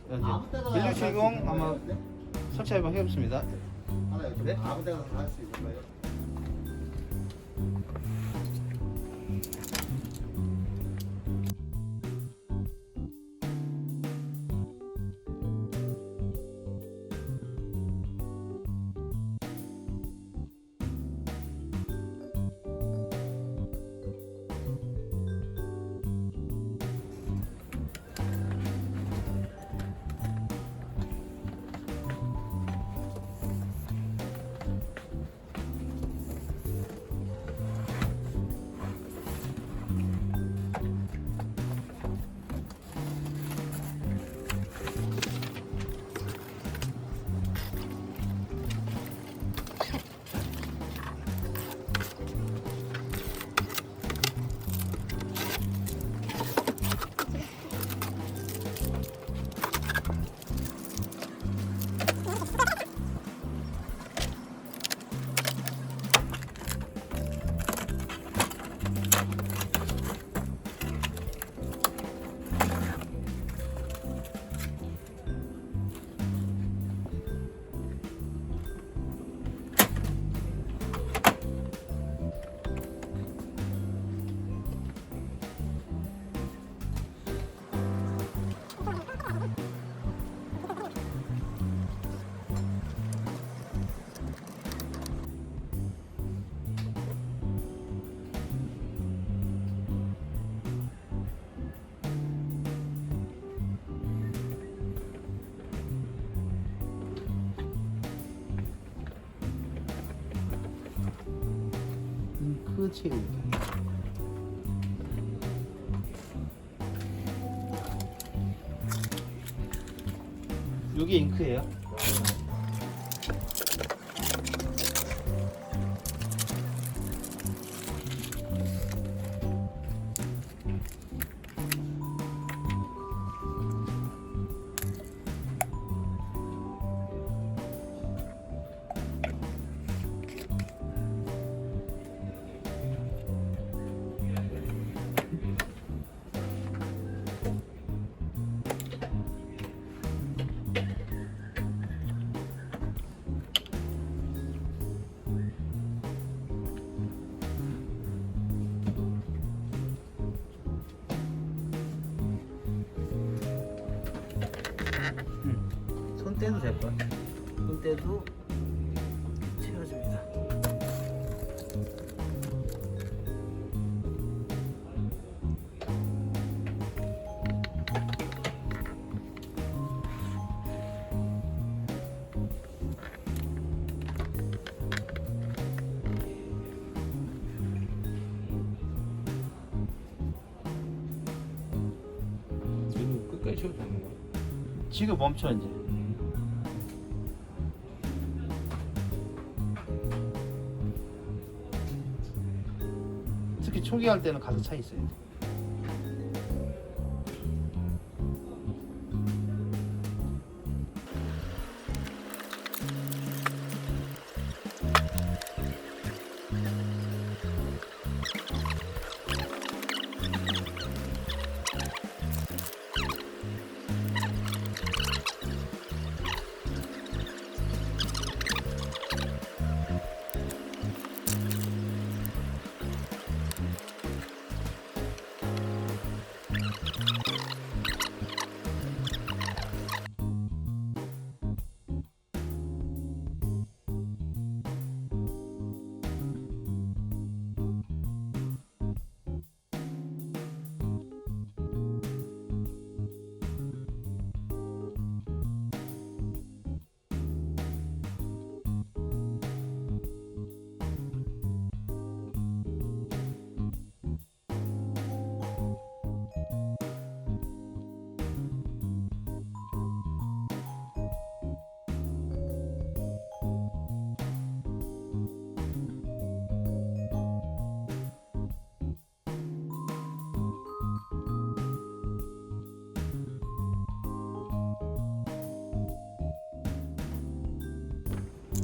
1670 아마 설치해봐 해봤습니다. 네? 아무 데나 할 수 있는 거예요? 잉크 채우기. 여기 잉크예요. 손 떼도 될 것 같아. 손 떼도 채워줍니다. 지금 끝까지 채워도 되는 거야? 지금 멈춰 이제. 특히 초기 할 때는 가서 차 있어야 돼.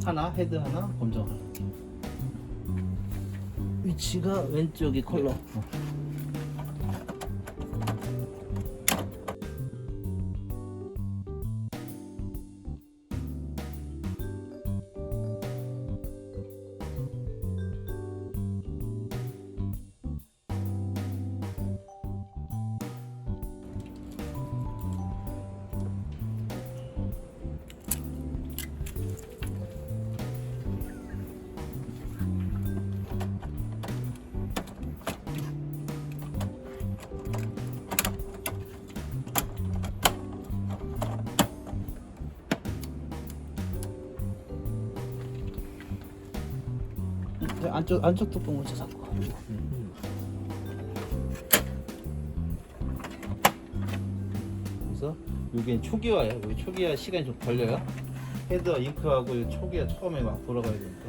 하나, 헤드 하나, 검정 하나. 위치가 왼쪽이 컬러. 안쪽 뚜껑 먼저 잡고. 그래서 이게 초기화예요. 여기 초기화 시간이 좀 걸려요. 헤드와 잉크하고 이 초기화 처음에 막 돌아가야 되니까.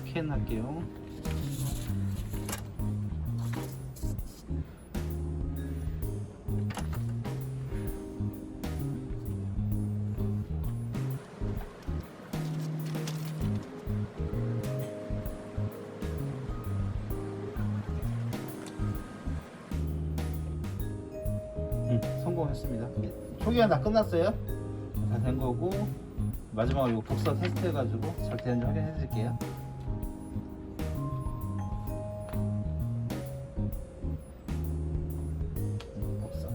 스캔할게요. 성공했습니다. 초기화 다 끝났어요. 다 된 거고 마지막으로 이거 복사 테스트 해가지고 잘 되는지 확인해 드릴게요. 복사.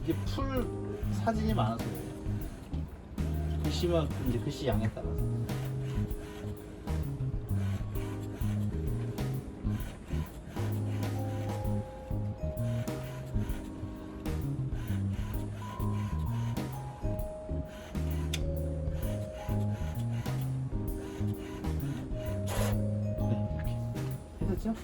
이게 풀 사진이 많아서 그래요. 글씨만 이제 글씨 양에 따라서. 네, 이렇게 해줬죠?